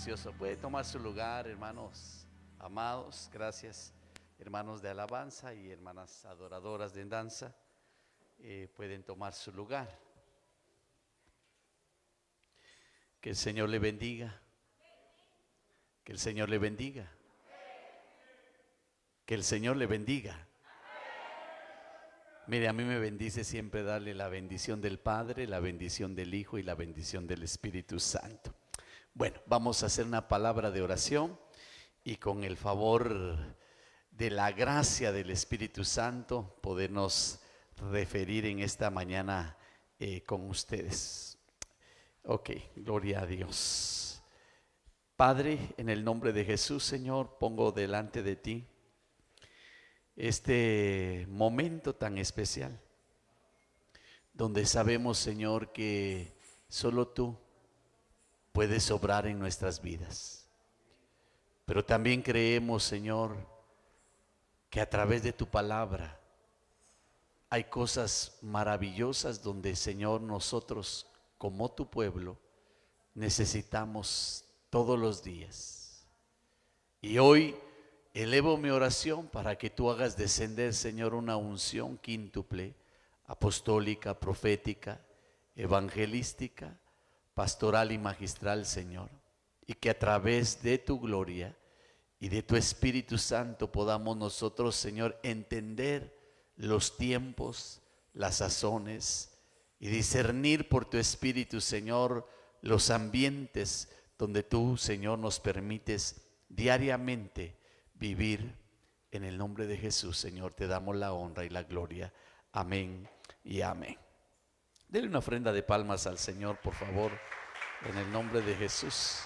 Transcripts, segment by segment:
Precioso. Puede tomar su lugar, hermanos amados. Gracias, hermanos de alabanza y hermanas adoradoras de danza. Pueden tomar su lugar. Que el Señor le bendiga. Que el Señor le bendiga. Que el Señor le bendiga. Mire, a mí me bendice siempre darle la bendición del Padre, la bendición del Hijo y la bendición del Espíritu Santo. Bueno, vamos a hacer una palabra de oración y con el favor de la gracia del Espíritu Santo podernos referir en esta mañana con ustedes. Ok, gloria a Dios. Padre, en el nombre de Jesús, Señor, pongo delante de ti este momento tan especial, donde sabemos, Señor, que solo tú puedes obrar en nuestras vidas. Pero también creemos, Señor, que a través de tu palabra hay cosas maravillosas donde, Señor, nosotros como tu pueblo necesitamos todos los días. Y hoy elevo mi oración para que tú hagas descender, Señor, una unción quíntuple, apostólica, profética, evangelística, pastoral y magistral, Señor, y que a través de tu gloria y de tu Espíritu Santo podamos nosotros, Señor, entender los tiempos, las sazones y discernir por tu Espíritu, Señor, los ambientes donde tú, Señor, nos permites diariamente vivir. En el nombre de Jesús, Señor, te damos la honra y la gloria. Amén y amén. Denle una ofrenda de palmas al Señor, por favor, en el nombre de Jesús.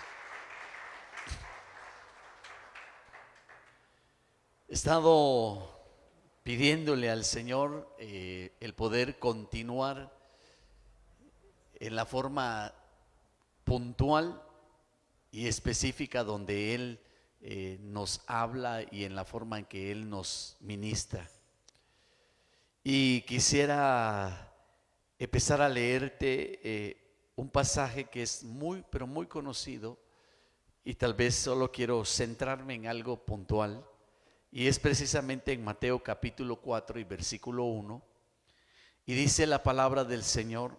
He estado pidiéndole al Señor el poder continuar en la forma puntual y específica donde Él nos habla y en la forma en que Él nos ministra. Y quisiera empezar a leerte un pasaje que es muy, pero muy conocido, y tal vez solo quiero centrarme en algo puntual, y es precisamente en Mateo capítulo 4 y versículo 1, y dice la palabra del Señor: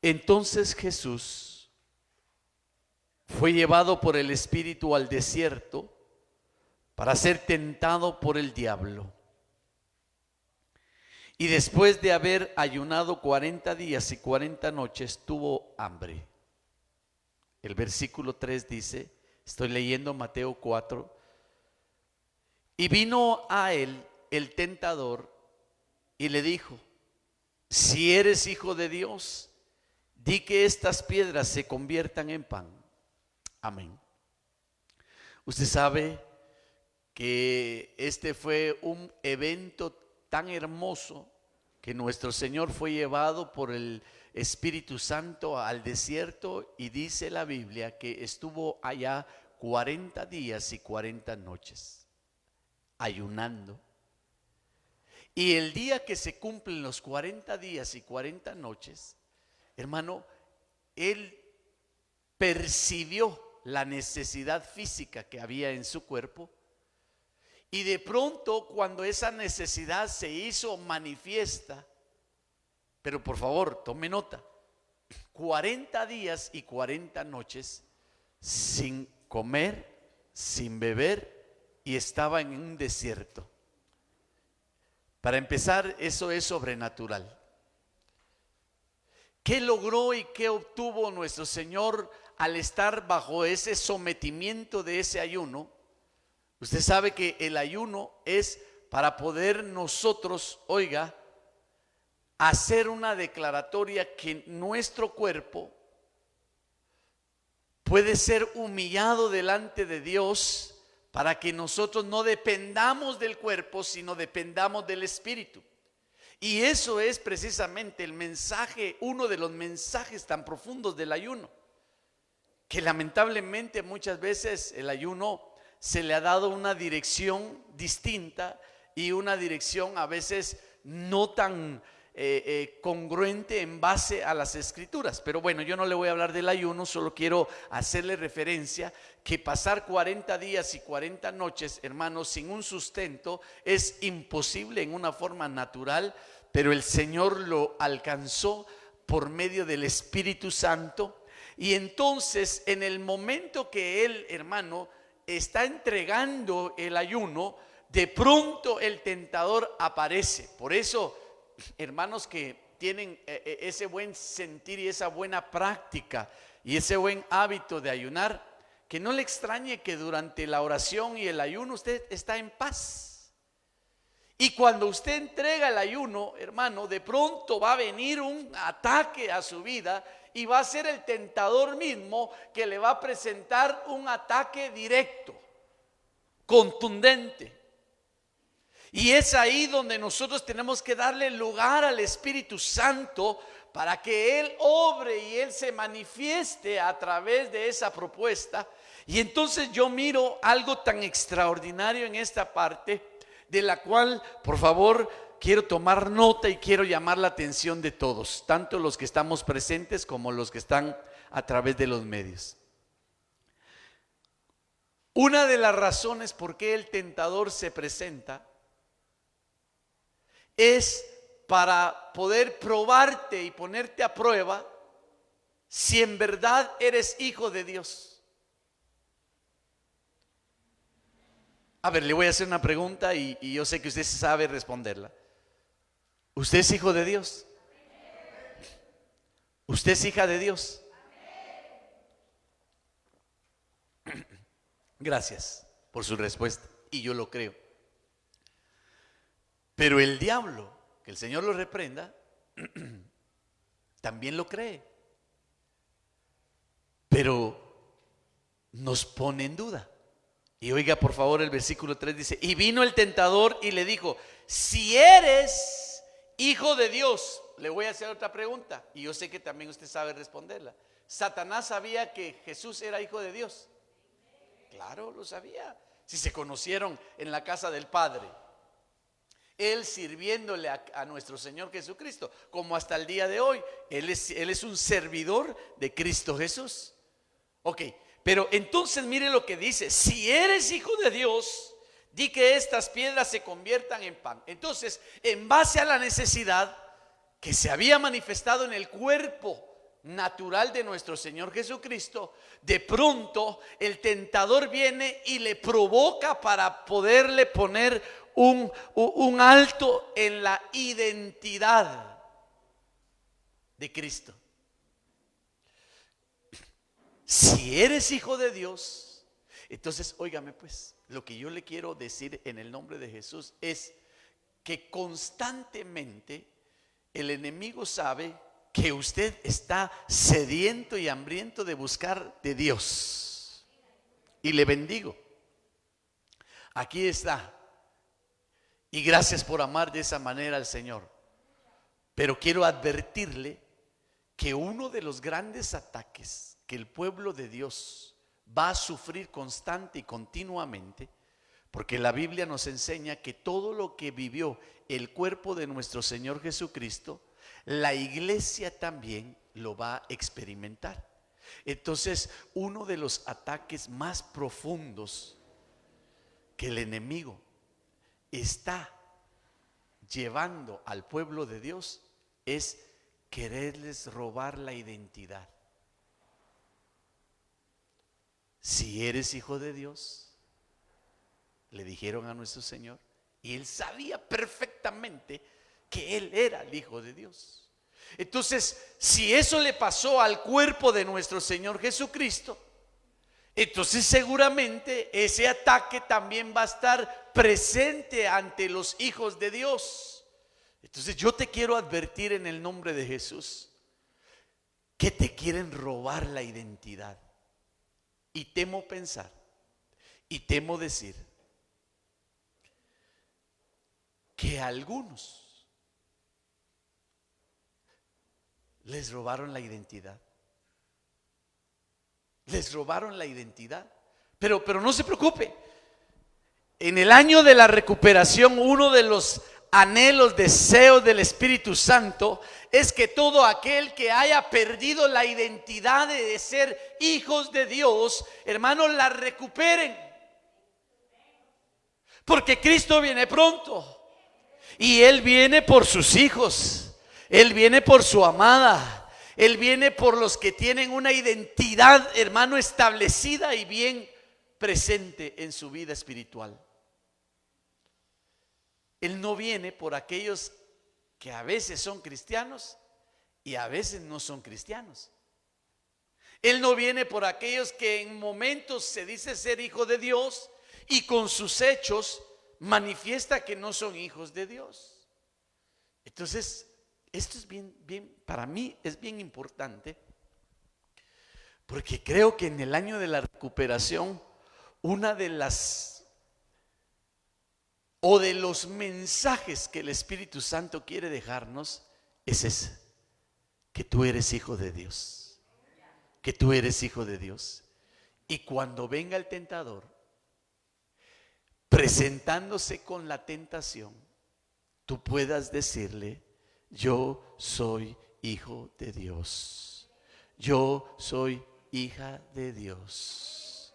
entonces Jesús fue llevado por el Espíritu al desierto para ser tentado por el diablo. Y después de haber ayunado 40 días y 40 noches, tuvo hambre. El versículo 3 dice, estoy leyendo Mateo 4, y vino a él el tentador y le dijo: si eres hijo de Dios, di que estas piedras se conviertan en pan. Amén. Usted sabe que este fue un evento tan hermoso que nuestro Señor fue llevado por el Espíritu Santo al desierto, y dice la Biblia que estuvo allá 40 días y 40 noches ayunando. Y el día que se cumplen los 40 días y 40 noches, hermano, Él percibió la necesidad física que había en su cuerpo. Y de pronto, cuando esa necesidad se hizo manifiesta, pero por favor, tome nota, 40 días y 40 noches sin comer, sin beber, y estaba en un desierto. Para empezar, eso es sobrenatural. ¿Qué logró y qué obtuvo nuestro Señor al estar bajo ese sometimiento de ese ayuno? Usted sabe que el ayuno es para poder nosotros, oiga, hacer una declaratoria que nuestro cuerpo puede ser humillado delante de Dios, para que nosotros no dependamos del cuerpo, sino dependamos del Espíritu. Y eso es precisamente el mensaje, uno de los mensajes tan profundos del ayuno, que lamentablemente muchas veces el ayuno se le ha dado una dirección distinta, y una dirección a veces no tan congruente en base a las escrituras. Pero bueno, yo no le voy a hablar del ayuno, solo quiero hacerle referencia que pasar 40 días y 40 noches, hermanos, sin un sustento es imposible en una forma natural, pero el Señor lo alcanzó por medio del Espíritu Santo. Y entonces, en el momento que él, hermano, está entregando el ayuno, de pronto el tentador aparece. Por eso, hermanos que tienen ese buen sentir y esa buena práctica y ese buen hábito de ayunar, que no le extrañe que durante la oración y el ayuno usted está en paz. Y cuando usted entrega el ayuno, hermano, de pronto va a venir un ataque a su vida y va a ser el tentador mismo que le va a presentar un ataque directo, contundente. Y es ahí donde nosotros tenemos que darle lugar al Espíritu Santo para que Él obre y Él se manifieste a través de esa propuesta. Y entonces yo miro algo tan extraordinario en esta parte, de la cual, por favor, quiero tomar nota y quiero llamar la atención de todos, tanto los que estamos presentes como los que están a través de los medios. Una de las razones por qué el tentador se presenta es para poder probarte y ponerte a prueba si en verdad eres hijo de Dios. A ver, le voy a hacer una pregunta y yo sé que usted sabe responderla. ¿Usted es hijo de Dios? ¿Usted es hija de Dios? Gracias por su respuesta y yo lo creo. Pero el diablo, que el Señor lo reprenda, también lo cree. Pero nos pone en duda. Y oiga por favor el versículo 3 dice: y vino el tentador y le dijo, si eres hijo de Dios. Le voy a hacer otra pregunta y yo sé que también usted sabe responderla. ¿Satanás sabía que Jesús era hijo de Dios? Claro, lo sabía. Si se conocieron en la casa del Padre, Él sirviéndole a nuestro Señor Jesucristo, como hasta el día de hoy. Él es un servidor de Cristo Jesús. Ok. Pero entonces mire lo que dice: si eres hijo de Dios, di que estas piedras se conviertan en pan. Entonces, en base a la necesidad que se había manifestado en el cuerpo natural de nuestro Señor Jesucristo, de pronto el tentador viene y le provoca para poderle poner un alto en la identidad de Cristo. Si eres hijo de Dios, entonces óigame pues, lo que yo le quiero decir en el nombre de Jesús es que constantemente el enemigo sabe que usted está sediento y hambriento de buscar de Dios. Y le bendigo. Aquí está. Y gracias por amar de esa manera al Señor. Pero quiero advertirle que uno de los grandes ataques que el pueblo de Dios va a sufrir constante y continuamente, porque la Biblia nos enseña que todo lo que vivió el cuerpo de nuestro Señor Jesucristo, la iglesia también lo va a experimentar. Entonces, uno de los ataques más profundos que el enemigo está llevando al pueblo de Dios es quererles robar la identidad. Si eres hijo de Dios, le dijeron a nuestro Señor, y Él sabía perfectamente que Él era el Hijo de Dios. Entonces, si eso le pasó al cuerpo de nuestro Señor Jesucristo, entonces seguramente ese ataque también va a estar presente ante los hijos de Dios. Entonces yo te quiero advertir en el nombre de Jesús que te quieren robar la identidad. Y temo pensar y temo decir que a algunos les robaron la identidad. Les robaron la identidad. Pero no se preocupe. En el año de la recuperación, uno de los anhelos, deseos del Espíritu Santo es que todo aquel que haya perdido la identidad de ser hijos de Dios, hermanos, la recuperen. Porque Cristo viene pronto y Él viene por sus hijos, Él viene por su amada, Él viene por los que tienen una identidad, hermano, establecida y bien presente en su vida espiritual. Él no viene por aquellos que a veces son cristianos y a veces no son cristianos. Él no viene por aquellos que en momentos se dice ser hijo de Dios y con sus hechos manifiesta que no son hijos de Dios. Entonces, esto es bien, para mí es bien importante, porque creo que en el año de la recuperación, una de las o de los mensajes que el Espíritu Santo quiere dejarnos es ese: que tú eres hijo de Dios, que tú eres hijo de Dios. Y cuando venga el tentador presentándose con la tentación, tú puedas decirle: yo soy hijo de Dios, yo soy hija de Dios.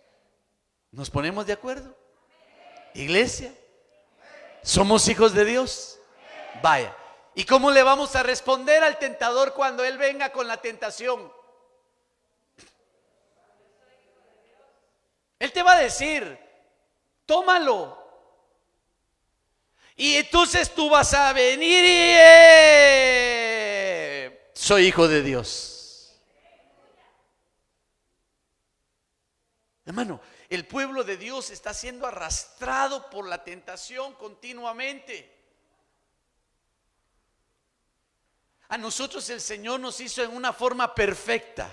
¿Nos ponemos de acuerdo, iglesia? ¿Somos hijos de Dios? Vaya. ¿Y cómo le vamos a responder al tentador cuando él venga con la tentación? Él te va a decir: tómalo. Y entonces tú vas a venir y soy hijo de Dios. Hermano, el pueblo de Dios está siendo arrastrado por la tentación continuamente. A nosotros el Señor nos hizo en una forma perfecta.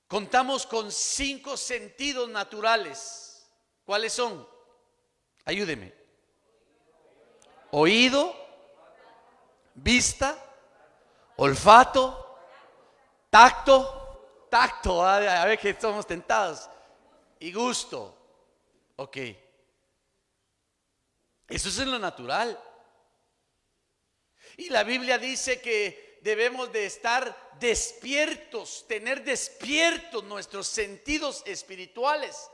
Contamos con 5 sentidos naturales. ¿Cuáles son? Ayúdeme. Oído, vista, olfato, tacto, a ver que somos tentados, y gusto. Ok, eso es en lo natural. Y la Biblia dice que debemos de estar despiertos, tener despiertos nuestros sentidos espirituales,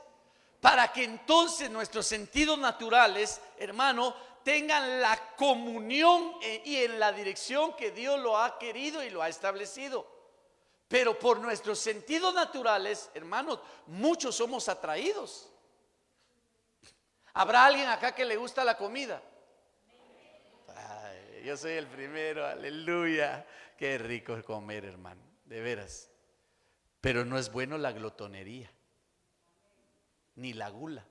para que entonces nuestros sentidos naturales, hermano, tengan la comunión y en la dirección que Dios lo ha querido y lo ha establecido. Pero por nuestros sentidos naturales, hermanos, muchos somos atraídos. ¿Habrá alguien acá que le gusta la comida? Ay, yo soy el primero, aleluya. Qué rico es comer, hermano, de veras. Pero no es bueno la glotonería, ni la gula.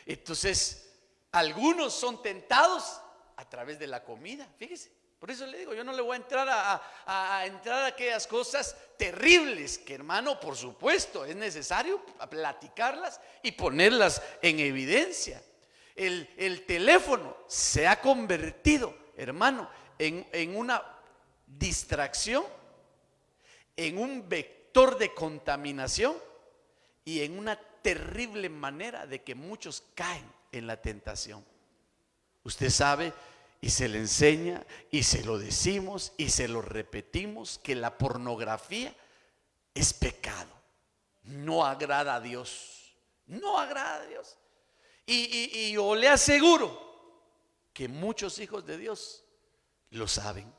Entonces, algunos son tentados a través de la comida, fíjese. Por eso le digo, yo no le voy a entrar a entrar a aquellas cosas terribles que, hermano, por supuesto es necesario platicarlas y ponerlas en evidencia. El teléfono se ha convertido, hermano, en una distracción, en un vector de contaminación y en una terrible manera de que muchos caen en la tentación. Usted sabe, y se le enseña y se lo decimos y se lo repetimos, que la pornografía es pecado, no agrada a Dios, no agrada a Dios. Y yo le aseguro que muchos hijos de Dios lo saben,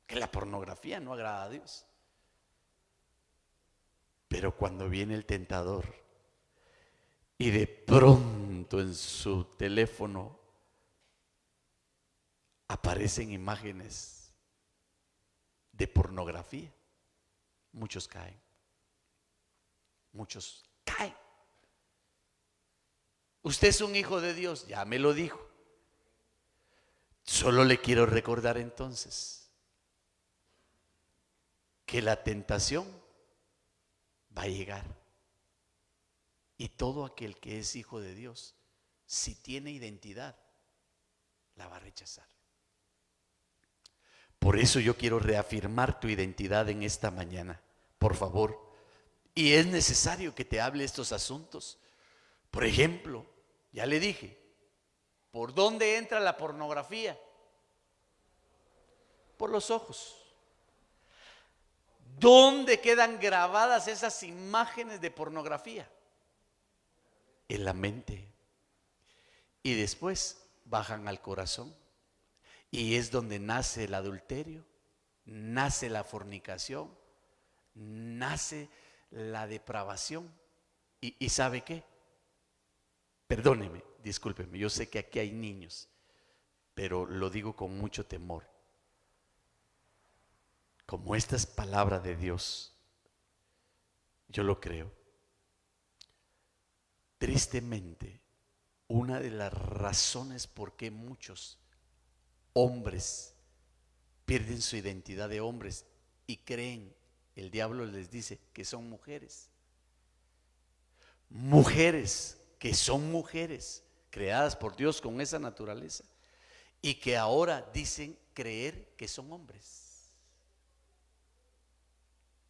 que la pornografía no agrada a Dios. Pero cuando viene el tentador y de pronto en su teléfono aparecen imágenes de pornografía, muchos caen. Muchos caen. Usted es un hijo de Dios, ya me lo dijo. Solo le quiero recordar entonces que la tentación va a llegar. Y todo aquel que es hijo de Dios, si tiene identidad, la va a rechazar. Por eso yo quiero reafirmar tu identidad en esta mañana, por favor. Y es necesario que te hable estos asuntos. Por ejemplo, ya le dije, ¿Por dónde entra la pornografía? Por los ojos. ¿Dónde quedan grabadas esas imágenes de pornografía? En la mente. Y después bajan al corazón. Y es donde nace el adulterio, nace la fornicación, nace la depravación. ¿Y sabe qué? Perdóneme, discúlpeme, yo sé que aquí hay niños, pero lo digo con mucho temor. Como esta es palabra de Dios, yo lo creo. Tristemente, una de las razones por qué muchos hombres pierden su identidad de hombres y creen, el diablo les dice que son mujeres. Mujeres que son mujeres, creadas por Dios con esa naturaleza, y que ahora dicen creer que son hombres.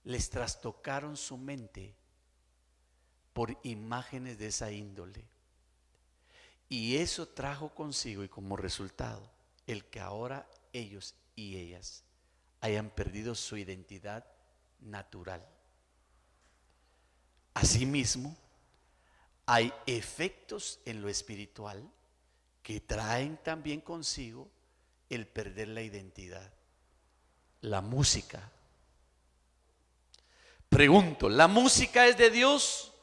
Les trastocaron su mente por imágenes de esa índole. Y eso trajo consigo y como resultado el que ahora ellos y ellas hayan perdido su identidad natural. Asimismo, hay efectos en lo espiritual que traen también consigo el perder la identidad. La música. Pregunto, ¿la música es de Dios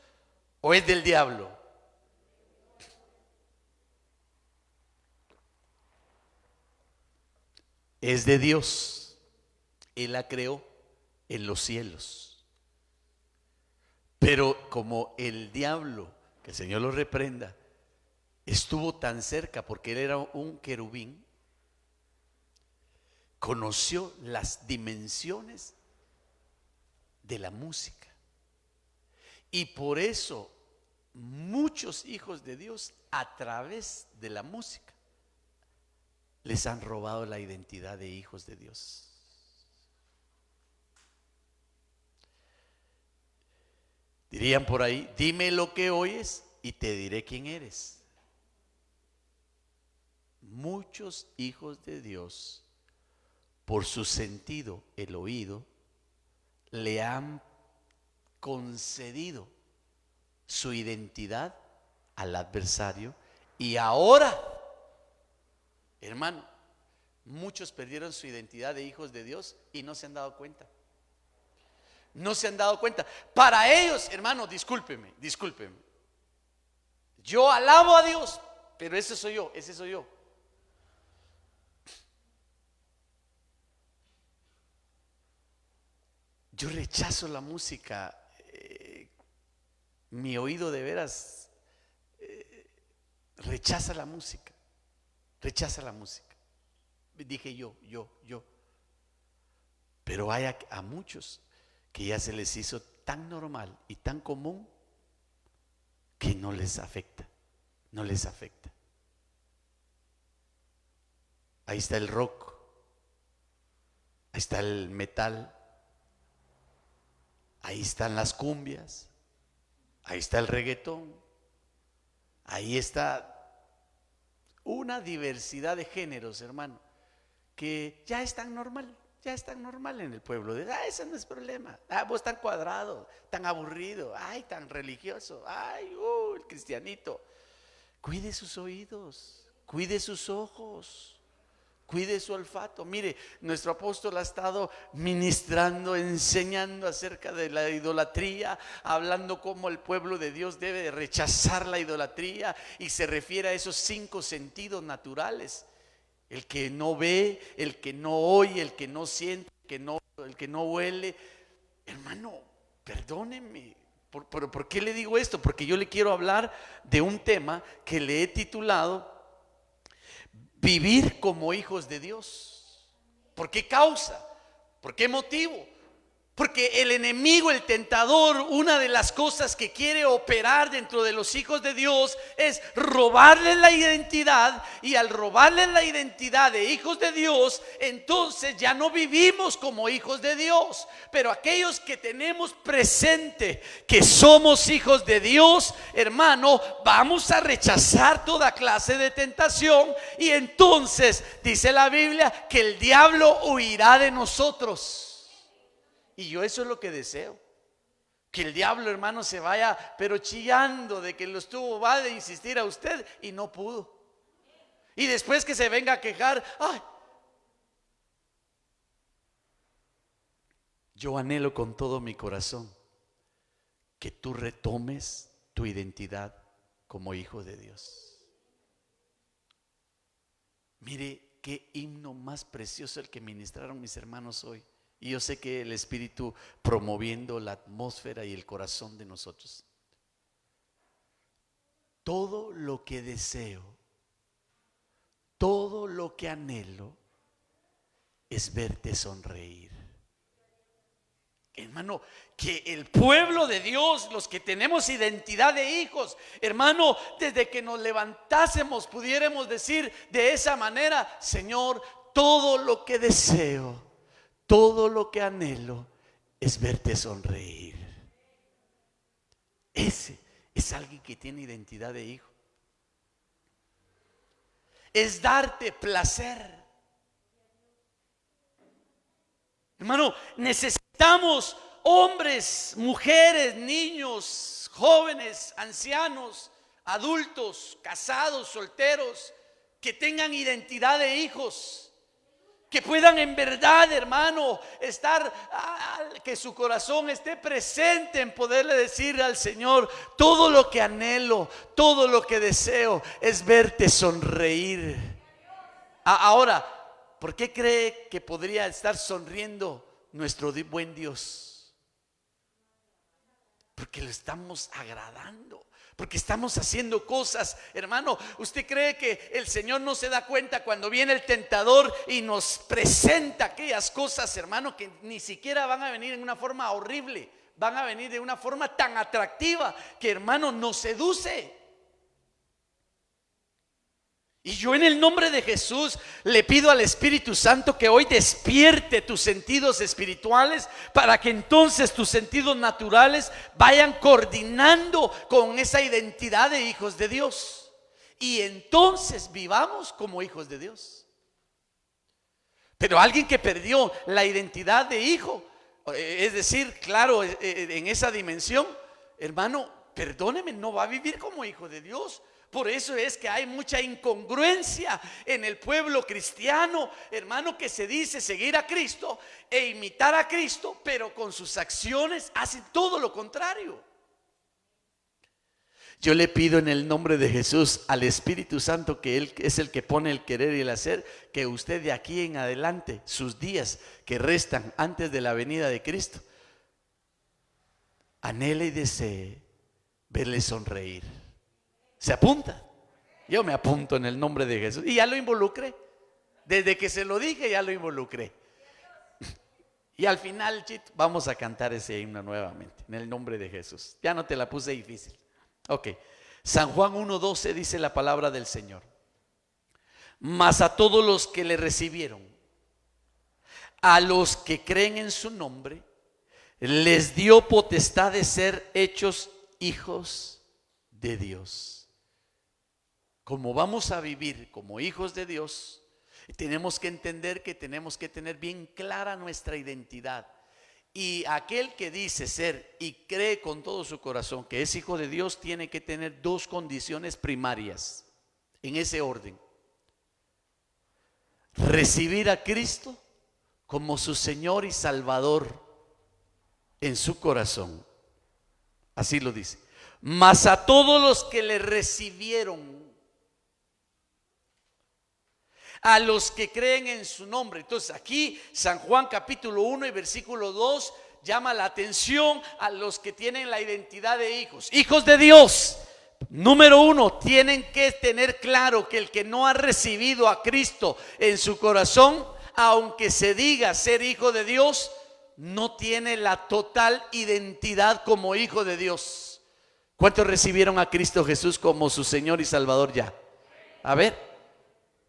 o es del diablo? Es de Dios. Él la creó en los cielos. Pero como el diablo, que el Señor lo reprenda, estuvo tan cerca porque él era un querubín, conoció las dimensiones de la música. Y por eso muchos hijos de Dios a través de la música les han robado la identidad de hijos de Dios. Dirían por ahí, dime lo que oyes y te diré quién eres. Muchos hijos de Dios, por su sentido, el oído, le han concedido su identidad al adversario y ahora, hermano, muchos perdieron su identidad de hijos de Dios y no se han dado cuenta. No se han dado cuenta. Para ellos, hermano, discúlpeme. Yo alabo a Dios, pero ese soy yo. Yo rechazo la música. Mi oído de veras rechaza la música. Dije yo. Pero hay a muchos que ya se les hizo tan normal y tan común que no les afecta. Ahí está el rock, ahí está el metal, ahí están las cumbias, ahí está el reggaetón, ahí está una diversidad de géneros, hermano, que ya es tan normal en el pueblo. Ese no es problema. Vos tan cuadrado, tan aburrido, tan religioso, el cristianito. Cuide sus oídos, cuide sus ojos, cuide su olfato. Mire, nuestro apóstol ha estado ministrando, enseñando acerca de la idolatría, hablando cómo el pueblo de Dios debe de rechazar la idolatría, y se refiere a esos 5 sentidos naturales: el que no ve, el que no oye, el que no siente, el que no huele. Hermano, perdóneme. ¿Por qué le digo esto? Porque yo le quiero hablar de un tema que le he titulado Vivir como hijos de Dios. ¿Por qué causa? ¿Por qué motivo? Porque el enemigo, el tentador, una de las cosas que quiere operar dentro de los hijos de Dios es robarles la identidad. Y al robarles la identidad de hijos de Dios, entonces ya no vivimos como hijos de Dios. Pero aquellos que tenemos presente que somos hijos de Dios, hermano, vamos a rechazar toda clase de tentación. Y entonces dice la Biblia que el diablo huirá de nosotros. Y yo eso es lo que deseo. Que el diablo, hermano, se vaya pero chillando de que lo estuvo, va a insistir a usted y no pudo. Y después que se venga a quejar, ay. Yo anhelo con todo mi corazón que tú retomes tu identidad como hijo de Dios. Mire qué himno más precioso el que ministraron mis hermanos hoy. Y yo sé que el Espíritu promoviendo la atmósfera y el corazón de nosotros. Todo lo que deseo, todo lo que anhelo es verte sonreír. Hermano, que el pueblo de Dios, los que tenemos identidad de hijos, hermano, desde que nos levantásemos pudiéramos decir de esa manera: Señor, todo lo que deseo, todo lo que anhelo es verte sonreír. Ese es alguien que tiene identidad de hijo. Es darte placer. Hermano, necesitamos hombres, mujeres, niños, jóvenes, ancianos, adultos, casados, solteros, que tengan identidad de hijos. Que puedan en verdad, hermano, estar, que su corazón esté presente en poderle decir al Señor: todo lo que anhelo, todo lo que deseo es verte sonreír. Ahora, ¿por qué cree que podría estar sonriendo nuestro buen Dios? Porque lo estamos agradando. Porque estamos haciendo cosas, hermano. ¿Usted cree que el Señor no se da cuenta cuando viene el tentador y nos presenta aquellas cosas, hermano, que ni siquiera van a venir en una forma horrible? Van a venir de una forma tan atractiva que, hermano, nos seduce. Y yo en el nombre de Jesús le pido al Espíritu Santo que hoy despierte tus sentidos espirituales, para que entonces tus sentidos naturales vayan coordinando con esa identidad de hijos de Dios. Y entonces vivamos como hijos de Dios. Pero alguien que perdió la identidad de hijo, es decir, claro, en esa dimensión, hermano, perdóneme, no va a vivir como hijo de Dios. Por eso es que hay mucha incongruencia en el pueblo cristiano, hermano, que se dice seguir a Cristo e imitar a Cristo, pero con sus acciones hacen todo lo contrario. Yo le pido en el nombre de Jesús al Espíritu Santo, que Él es el que pone el querer y el hacer, que usted de aquí en adelante, sus días que restan antes de la venida de Cristo, anhele y desee verle sonreír. ¿Se apunta? Yo me apunto en el nombre de Jesús. Y ya lo involucré. Desde que se lo dije ya lo involucré. Y al final, Chito, vamos a cantar ese himno nuevamente en el nombre de Jesús. Ya no te la puse difícil. Ok. San Juan 1:12 dice la palabra del Señor: mas a todos los que le recibieron, a los que creen en su nombre, les dio potestad de ser hechos hijos de Dios. Como vamos a vivir como hijos de Dios, tenemos que entender que tenemos que tener bien clara nuestra identidad. Y aquel que dice ser y cree con todo su corazón que es hijo de Dios, tiene que tener dos condiciones primarias en ese orden: recibir a Cristo como su Señor y Salvador en su corazón. Así lo dice: mas a todos los que le recibieron, a los que creen en su nombre. Entonces aquí San Juan capítulo 1 y versículo 2 llama la atención a los que tienen la identidad de hijos. Hijos de Dios, número uno, tienen que tener claro que el que no ha recibido a Cristo en su corazón, aunque se diga ser hijo de Dios, no tiene la total identidad como hijo de Dios. ¿Cuántos recibieron a Cristo Jesús como su Señor y Salvador ya? A ver,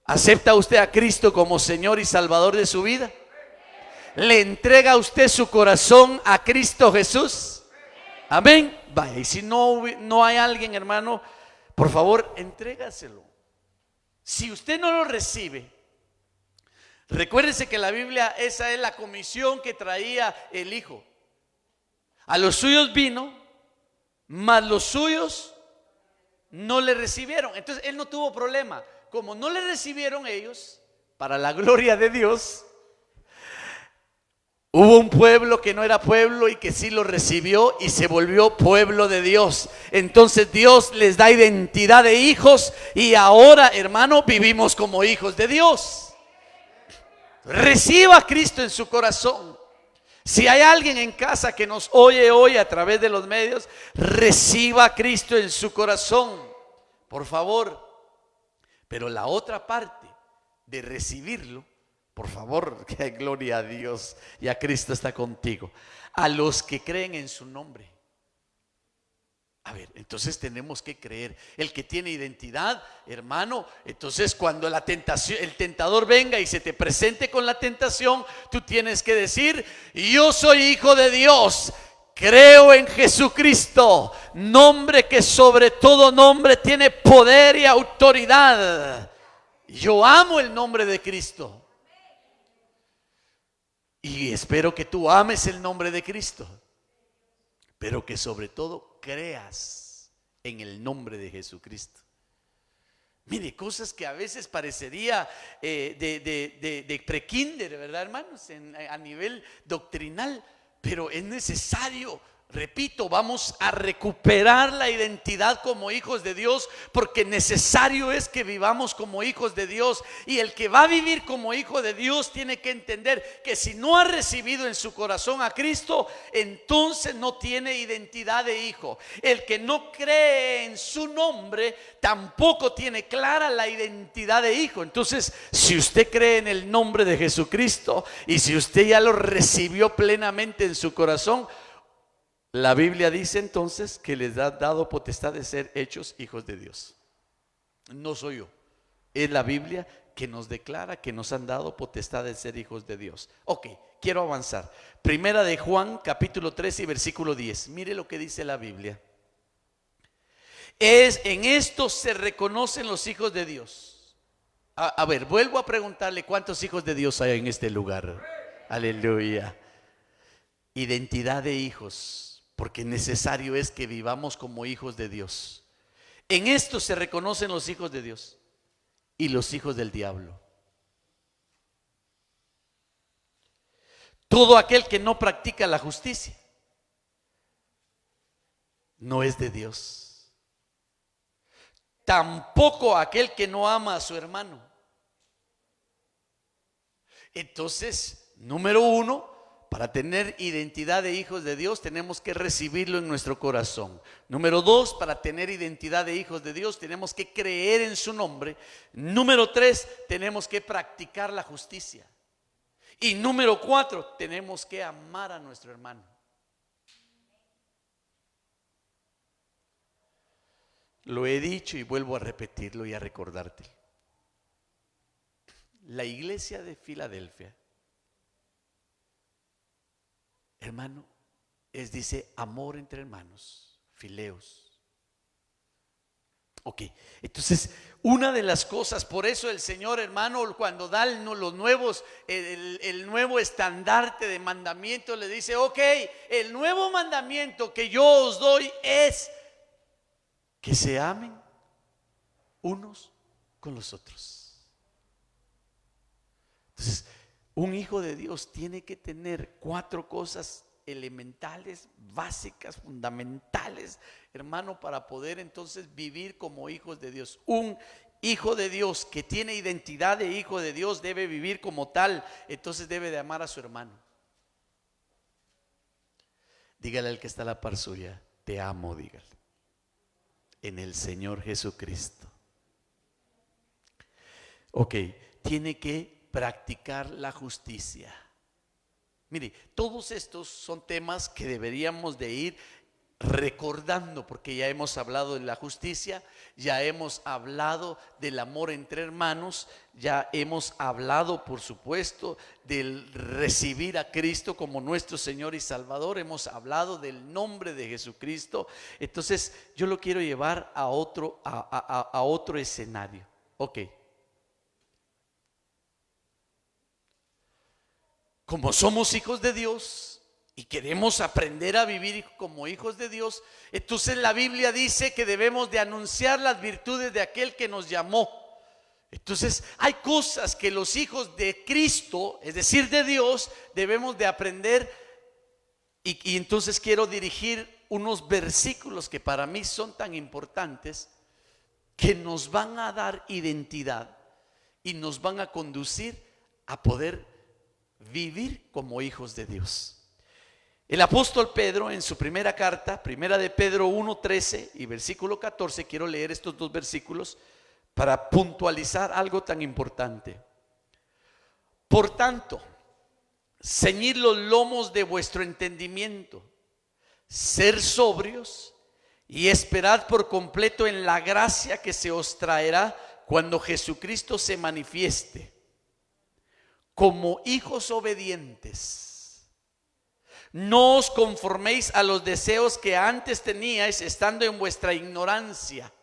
¿acepta usted a Cristo como Señor y Salvador de su vida? ¿Le entrega usted su corazón a Cristo Jesús? Amén. Vaya, y si no hay alguien, hermano, por favor, entrégaselo. Si usted no lo recibe, recuérdese que la Biblia, esa es la comisión que traía el Hijo. A los suyos vino, mas los suyos no le recibieron. Entonces él no tuvo problema. Como no le recibieron ellos, para la gloria de Dios, hubo un pueblo que no era pueblo y que sí lo recibió y se volvió pueblo de Dios. Entonces Dios les da identidad de hijos y ahora, hermano, vivimos como hijos de Dios. Reciba a Cristo en su corazón. Si hay alguien en casa que nos oye hoy a través de los medios, reciba a Cristo en su corazón, por favor. Pero la otra parte de recibirlo, por favor, que gloria a Dios y a Cristo está contigo. A los que creen en su nombre. A ver, entonces tenemos que creer. El que tiene identidad, hermano, entonces cuando la tentación, el tentador venga y se te presente con la tentación, tú tienes que decir: yo soy hijo de Dios, creo en Jesucristo, nombre que sobre todo nombre tiene poder y autoridad. Yo amo el nombre de Cristo. Y espero que tú ames el nombre de Cristo, pero que sobre todo creas en el nombre de Jesucristo. Mire, cosas que a veces parecería de prekinder, ¿verdad, hermanos? A nivel doctrinal, pero es necesario. Repito, vamos a recuperar la identidad como hijos de Dios, porque necesario es que vivamos como hijos de Dios. Y el que va a vivir como hijo de Dios tiene que entender que si no ha recibido en su corazón a Cristo, entonces no tiene identidad de hijo. El que no cree en su nombre tampoco tiene clara la identidad de hijo. Entonces, si usted cree en el nombre de Jesucristo y si usted ya lo recibió plenamente en su corazón, la Biblia dice entonces que les ha dado potestad de ser hechos hijos de Dios. No soy yo, es la Biblia que nos declara que nos han dado potestad de ser hijos de Dios. Ok, quiero avanzar. Primera de Juan, capítulo 13 y versículo 10. Mire lo que dice la Biblia. En esto se reconocen los hijos de Dios. A ver, vuelvo a preguntarle: ¿cuántos hijos de Dios hay en este lugar? Aleluya. Identidad de hijos. Porque necesario es que vivamos como hijos de Dios. En esto se reconocen los hijos de Dios y los hijos del diablo. Todo aquel que no practica la justicia no es de Dios. Tampoco aquel que no ama a su hermano. Entonces, número uno, para tener identidad de hijos de Dios tenemos que recibirlo en nuestro corazón. Número dos, para tener identidad de hijos de Dios tenemos que creer en su nombre. Número tres, tenemos que practicar la justicia. Y número cuatro, tenemos que amar a nuestro hermano. Lo he dicho y vuelvo a repetirlo y a recordarte. La iglesia de Filadelfia, hermano, dice amor entre hermanos, fileos. Ok, entonces una de las cosas, por eso el Señor, hermano, cuando da los nuevos, el nuevo estandarte de mandamiento, le dice: ok, el nuevo mandamiento que yo os doy es que se amen unos con los otros. Entonces, un hijo de Dios tiene que tener cuatro cosas elementales, básicas, fundamentales, hermano, para poder entonces vivir como hijos de Dios. Un hijo de Dios que tiene identidad de hijo de Dios debe vivir como tal, entonces debe de amar a su hermano. Dígale al que está a la par suya: te amo, dígale, en el Señor Jesucristo. Ok, tiene que practicar la justicia. Mire, todos estos son temas que deberíamos de ir recordando, porque ya hemos hablado de la justicia, ya hemos hablado del amor entre hermanos, ya hemos hablado, por supuesto, del recibir a Cristo como nuestro Señor y Salvador, hemos hablado del nombre de Jesucristo. Entonces yo lo quiero llevar a otro escenario. Ok. Como somos hijos de Dios y queremos aprender a vivir como hijos de Dios, entonces la Biblia dice que debemos de anunciar las virtudes de aquel que nos llamó. Entonces hay cosas que los hijos de Cristo, es decir, de Dios, debemos de aprender. Y entonces quiero dirigir unos versículos que para mí son tan importantes, que nos van a dar identidad y nos van a conducir a poder vivir como hijos de Dios. El apóstol Pedro, en su primera carta, primera de Pedro 1:13 y versículo 14, quiero leer estos dos versículos para puntualizar algo tan importante. Por tanto, ceñid los lomos de vuestro entendimiento, ser sobrios y esperad por completo en la gracia que se os traerá cuando Jesucristo se manifieste. Como hijos obedientes, no os conforméis a los deseos que antes teníais estando en vuestra ignorancia.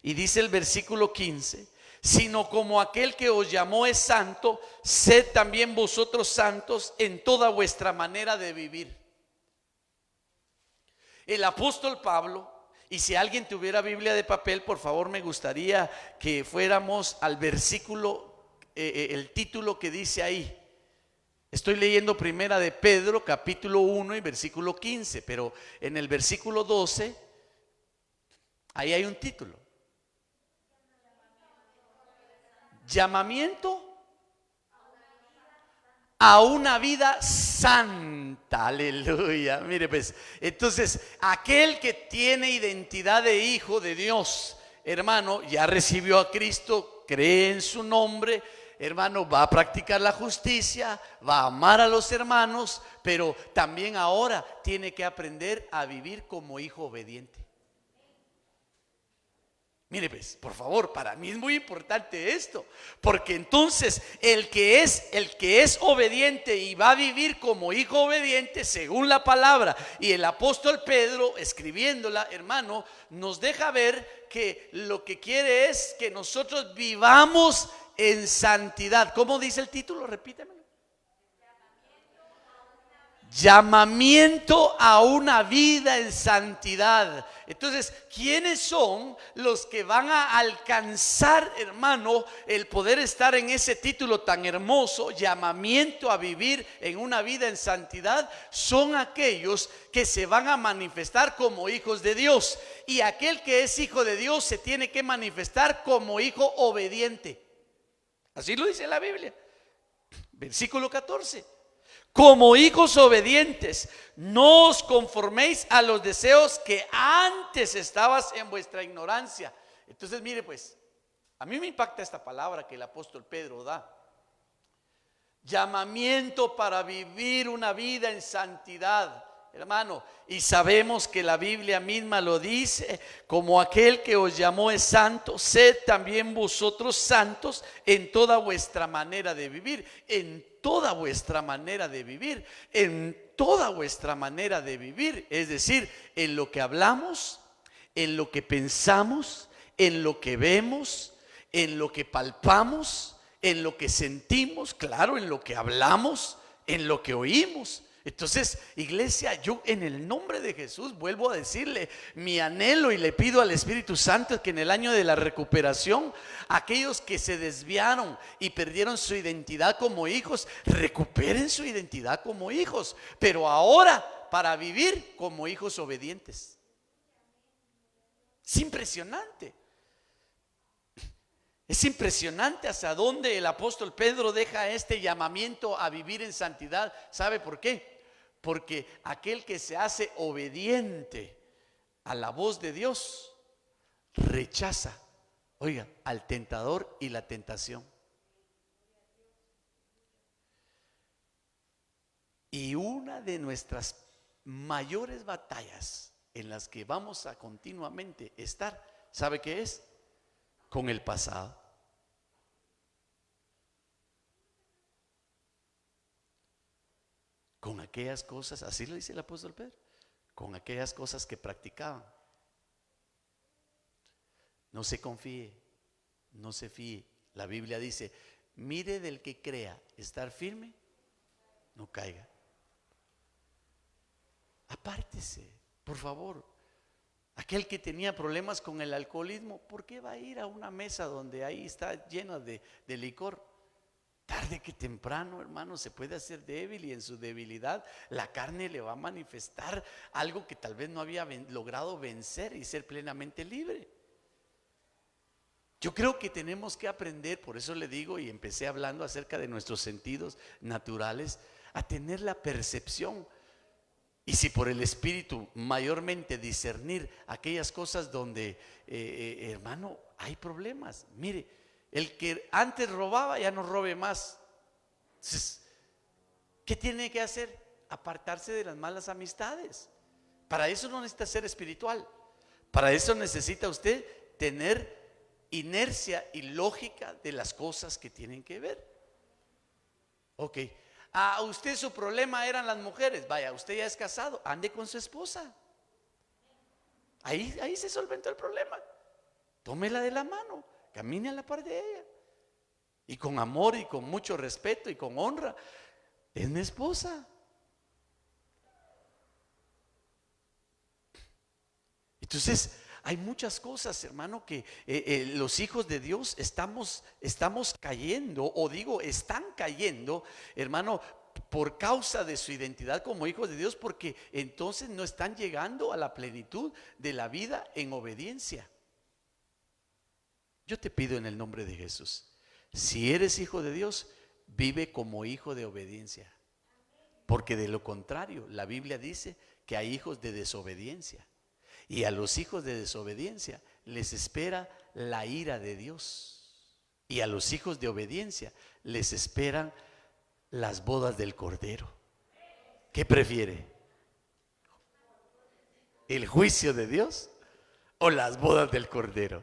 Y dice el versículo 15, sino como aquel que os llamó es santo, sed también vosotros santos en toda vuestra manera de vivir. El apóstol Pablo, y si alguien tuviera Biblia de papel, por favor me gustaría que fuéramos al versículo, el título que dice ahí. Estoy leyendo primera de Pedro capítulo 1 y versículo 15, pero en el versículo 12 ahí hay un título: llamamiento a una vida santa. Aleluya. Mire pues, entonces aquel que tiene identidad de hijo de Dios, hermano, ya recibió a Cristo, cree en su nombre, hermano, va a practicar la justicia, va a amar a los hermanos, pero también ahora tiene que aprender a vivir como hijo obediente. Mire pues, por favor, para mí es muy importante esto, porque entonces el que es obediente y va a vivir como hijo obediente según la palabra, y el apóstol Pedro escribiéndola, hermano, nos deja ver que lo que quiere es que nosotros vivamos en santidad. ¿Cómo dice el título? Repítemelo. Llamamiento a una vida en santidad. Entonces, ¿quiénes son los que van a alcanzar, hermano, el poder estar en ese título tan hermoso, llamamiento a vivir en una vida en santidad? Son aquellos que se van a manifestar como hijos de Dios. Y aquel que es hijo de Dios se tiene que manifestar como hijo obediente. Así lo dice la Biblia. Versículo 14. Como hijos obedientes, no os conforméis a los deseos que antes estabas en vuestra ignorancia. Entonces mire pues, a mí me impacta esta palabra que el apóstol Pedro da: llamamiento para vivir una vida en santidad, hermano. Y sabemos que la Biblia misma lo dice: como aquel que os llamó es santo, sed también vosotros santos en toda vuestra manera de vivir. En toda vuestra manera de vivir, en toda vuestra manera de vivir, es decir, en lo que hablamos, en lo que pensamos, en lo que vemos, en lo que palpamos, en lo que sentimos, claro, en lo que hablamos, en lo que oímos. Entonces, iglesia, yo en el nombre de Jesús vuelvo a decirle, mi anhelo, y le pido al Espíritu Santo que en el año de la recuperación, aquellos que se desviaron y perdieron su identidad como hijos, recuperen su identidad como hijos, pero ahora para vivir como hijos obedientes. Es impresionante. Es impresionante hasta dónde el apóstol Pedro deja este llamamiento a vivir en santidad. ¿Sabe por qué? Porque aquel que se hace obediente a la voz de Dios rechaza, oiga, al tentador y la tentación. Y una de nuestras mayores batallas en las que vamos a continuamente estar, ¿sabe qué es? Con el pasado. Con aquellas cosas, así lo dice el apóstol Pedro, con aquellas cosas que practicaban. No se confíe, no se fíe. La Biblia dice, mire del que crea estar firme, no caiga. Apártese, por favor. Aquel que tenía problemas con el alcoholismo, ¿por qué va a ir a una mesa donde ahí está llena de licor? Tarde que temprano, hermano, se puede hacer débil, y en su debilidad la carne le va a manifestar algo que tal vez no había logrado vencer y ser plenamente libre. Yo creo que tenemos que aprender, por eso le digo, y empecé hablando acerca de nuestros sentidos naturales, a tener la percepción. Y si por el Espíritu mayormente discernir aquellas cosas donde, hermano, hay problemas. Mire, el que antes robaba ya no robe más. Entonces, ¿qué tiene que hacer? Apartarse de las malas amistades. Para eso no necesita ser espiritual. Para eso necesita usted tener inercia y lógica de las cosas que tienen que ver. Ok. A usted su problema eran las mujeres. Vaya, usted ya es casado, ande con su esposa. Ahí se solventó el problema. Tómela de la mano, camine a la par de ella. Y con amor y con mucho respeto y con honra. Es mi esposa. Entonces, hay muchas cosas, hermano, que los hijos de Dios estamos cayendo, o digo, están cayendo, hermano, por causa de su identidad como hijos de Dios, porque entonces no están llegando a la plenitud de la vida en obediencia. Yo te pido en el nombre de Jesús, si eres hijo de Dios, vive como hijo de obediencia, porque de lo contrario, la Biblia dice que hay hijos de desobediencia. Y a los hijos de desobediencia les espera la ira de Dios. Y a los hijos de obediencia les esperan las bodas del Cordero. ¿Qué prefiere? ¿El juicio de Dios o las bodas del Cordero?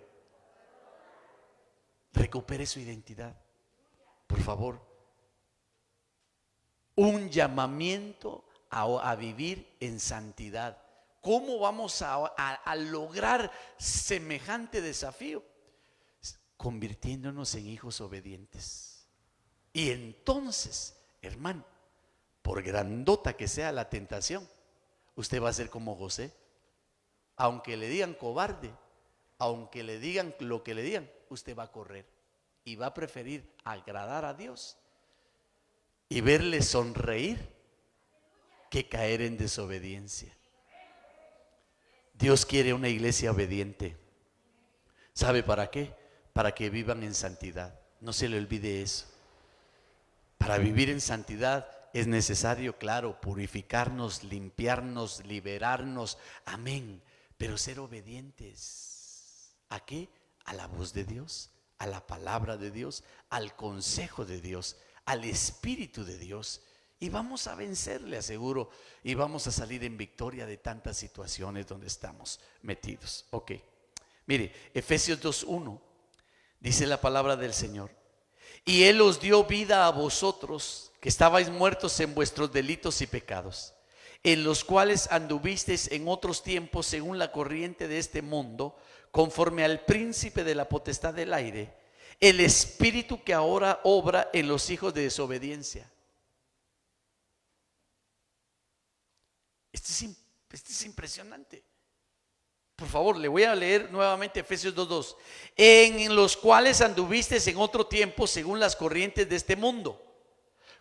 Recupere su identidad, por favor. Un llamamiento a vivir en santidad. ¿Cómo vamos a lograr semejante desafío? Convirtiéndonos en hijos obedientes. Y entonces, hermano, por grandota que sea la tentación, usted va a ser como José. Aunque le digan cobarde, aunque le digan lo que le digan, usted va a correr y va a preferir agradar a Dios y verle sonreír que caer en desobediencia. Dios quiere una iglesia obediente. ¿Sabe para qué? Para que vivan en santidad. No se le olvide eso. Para vivir en santidad es necesario, claro, purificarnos, limpiarnos, liberarnos. Amén. Pero ser obedientes. ¿A qué? A la voz de Dios, a la palabra de Dios, al consejo de Dios, al Espíritu de Dios. Y vamos a vencer, le aseguro, y vamos a salir en victoria de tantas situaciones donde estamos metidos. Ok, mire, Efesios 2:1 dice la palabra del Señor: y Él os dio vida a vosotros, que estabais muertos en vuestros delitos y pecados, en los cuales anduvisteis en otros tiempos según la corriente de este mundo, conforme al príncipe de la potestad del aire, el espíritu que ahora obra en los hijos de desobediencia. Este es impresionante. Por favor, le voy a leer nuevamente Efesios 2:2. En los cuales anduviste en otro tiempo según las corrientes de este mundo,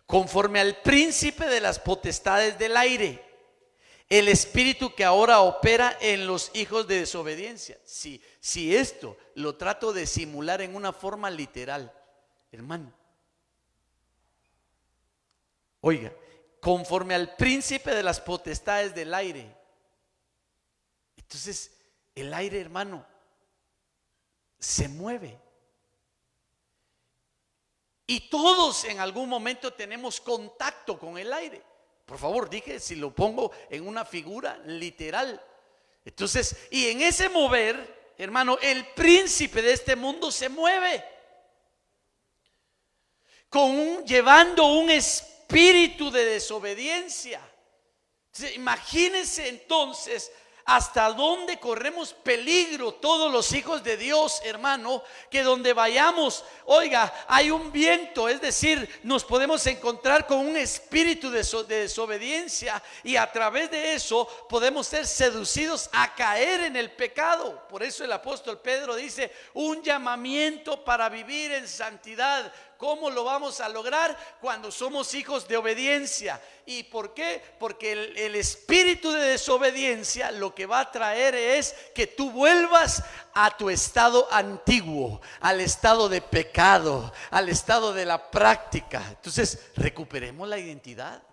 conforme al príncipe de las potestades del aire, el espíritu que ahora opera en los hijos de desobediencia. Si esto lo trato de simular en una forma literal, hermano, oiga, conforme al príncipe de las potestades del aire. Entonces, el aire, hermano, se mueve. Y todos en algún momento tenemos contacto con el aire. Por favor, dije, si lo pongo en una figura literal. Entonces, y en ese mover, hermano, el príncipe de este mundo se mueve llevando un espíritu de desobediencia. Imagínense entonces hasta dónde corremos peligro todos los hijos de Dios, hermano, que donde vayamos, oiga, hay un viento, es decir, nos podemos encontrar con un espíritu de desobediencia, y a través de eso podemos ser seducidos a caer en el pecado. Por eso el apóstol Pedro dice: un llamamiento para vivir en santidad. ¿Cómo lo vamos a lograr? Cuando somos hijos de obediencia. ¿Y por qué? Porque el espíritu de desobediencia lo que va a traer es que tú vuelvas a tu estado antiguo, al estado de pecado, al estado de la práctica. Entonces, recuperemos la identidad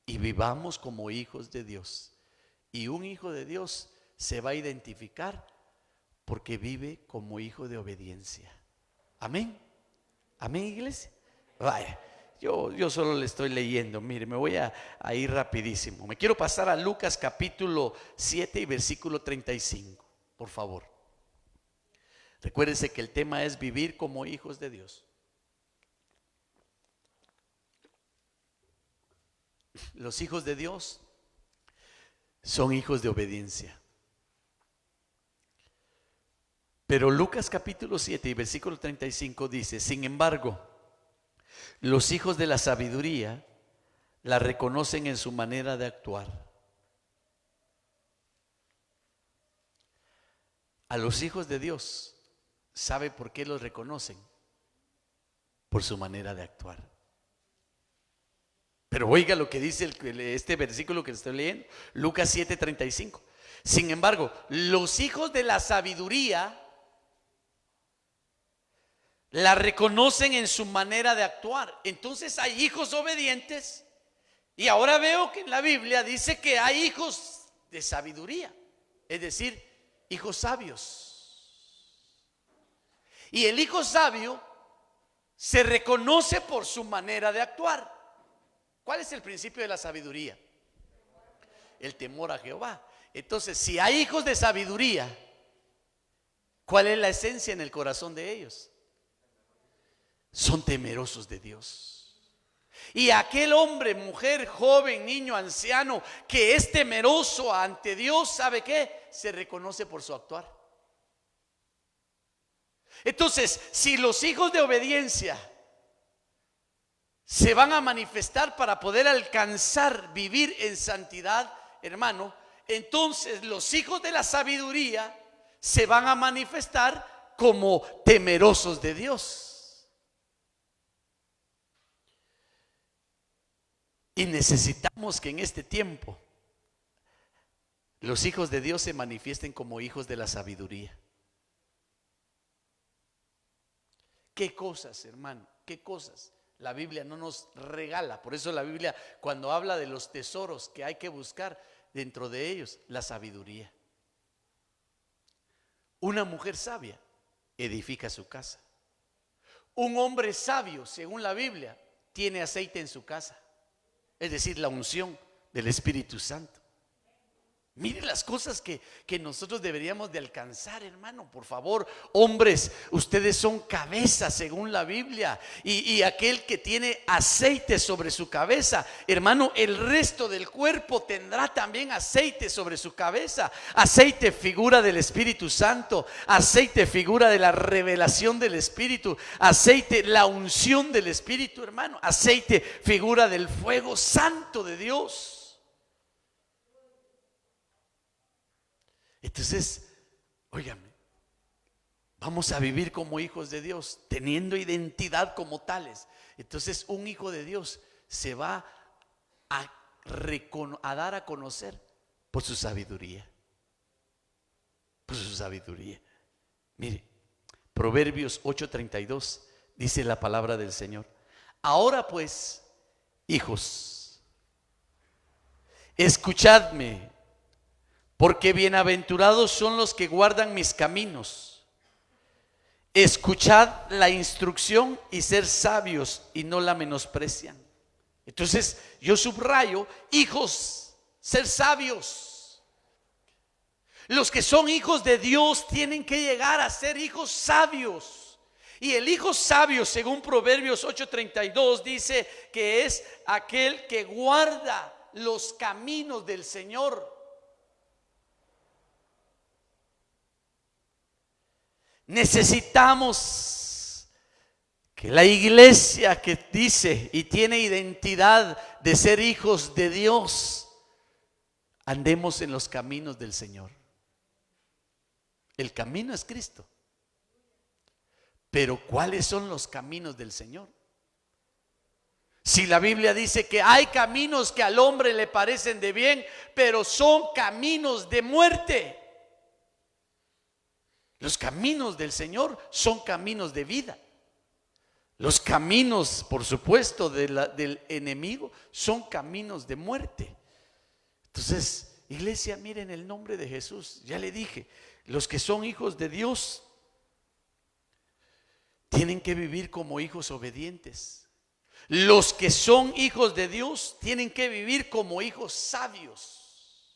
y vivamos como hijos de Dios. Y un hijo de Dios se va a identificar porque vive como hijo de obediencia. Amén. Amén, iglesia. Vaya, yo solo le estoy leyendo. Mire, me voy a ir rapidísimo. Me quiero pasar a Lucas capítulo 7 y versículo 35, por favor. Recuérdense que el tema es vivir como hijos de Dios. Los hijos de Dios son hijos de obediencia. Pero Lucas capítulo 7 y versículo 35 dice: sin embargo, los hijos de la sabiduría la reconocen en su manera de actuar. A los hijos de Dios, ¿sabe por qué los reconocen? Por su manera de actuar. Pero oiga lo que dice este versículo que estoy leyendo, Lucas 7:35. Sin embargo, los hijos de la sabiduría la reconocen en su manera de actuar. Entonces hay hijos obedientes, y ahora veo que en la Biblia dice que hay hijos de sabiduría, es decir, hijos sabios. Y el hijo sabio se reconoce por su manera de actuar. ¿Cuál es el principio de la sabiduría? El temor a Jehová. Entonces, si hay hijos de sabiduría, ¿cuál es la esencia en el corazón de ellos? Son temerosos de Dios. Y aquel hombre, mujer, joven, niño, anciano que es temeroso ante Dios, ¿sabe qué? Se reconoce por su actuar. Entonces, si los hijos de obediencia se van a manifestar para poder alcanzar vivir en santidad, hermano, entonces los hijos de la sabiduría se van a manifestar como temerosos de Dios. Y necesitamos que en este tiempo los hijos de Dios se manifiesten como hijos de la sabiduría. ¿Qué cosas, hermano? ¿Qué cosas? La Biblia no nos regala. Por eso la Biblia, cuando habla de los tesoros que hay que buscar, dentro de ellos la sabiduría. Una mujer sabia edifica su casa. Un hombre sabio, según la Biblia, tiene aceite en su casa, es decir, la unción del Espíritu Santo. Mire las cosas que nosotros deberíamos de alcanzar, hermano. Por favor, hombres, ustedes son cabeza según la Biblia, y aquel que tiene aceite sobre su cabeza, hermano, el resto del cuerpo tendrá también aceite sobre su cabeza. Aceite, figura del Espíritu Santo. Aceite, figura de la revelación del Espíritu. Aceite, la unción del Espíritu, hermano. Aceite, figura del fuego santo de Dios. Entonces, óigame, vamos a vivir como hijos de Dios, teniendo identidad como tales. Entonces, un hijo de Dios se va a dar a conocer por su sabiduría. Por su sabiduría. Mire, Proverbios 8:32 dice la palabra del Señor: ahora pues, hijos, escuchadme, porque bienaventurados son los que guardan mis caminos. Escuchad la instrucción y ser sabios y no la menosprecian. Entonces yo subrayo, hijos, ser sabios. Los que son hijos de Dios tienen que llegar a ser hijos sabios. Y el hijo sabio, según Proverbios 8:32, dice que es aquel que guarda los caminos del Señor. Necesitamos que la iglesia que dice y tiene identidad de ser hijos de Dios, andemos en los caminos del Señor. El camino es Cristo. Pero ¿cuáles son los caminos del Señor? Si la Biblia dice que hay caminos que al hombre le parecen de bien, pero son caminos de muerte. Los caminos del Señor son caminos de vida. Los caminos, por supuesto, del enemigo son caminos de muerte. Entonces, iglesia, miren el nombre de Jesús. Ya le dije, los que son hijos de Dios tienen que vivir como hijos obedientes. Los que son hijos de Dios tienen que vivir como hijos sabios.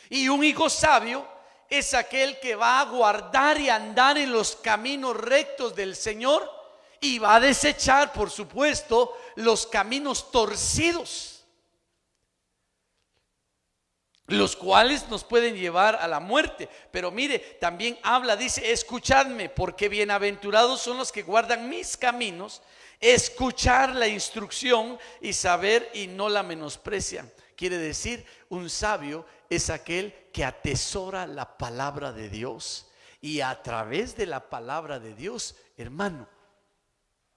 Y un hijo sabio es aquel que va a guardar y andar en los caminos rectos del Señor y va a desechar, por supuesto, los caminos torcidos, los cuales nos pueden llevar a la muerte. Pero mire, también habla, dice, escuchadme, porque bienaventurados son los que guardan mis caminos. Escuchar la instrucción y saber y no la menosprecian. Quiere decir, un sabio es aquel que atesora la palabra de Dios y a través de la palabra de Dios, hermano,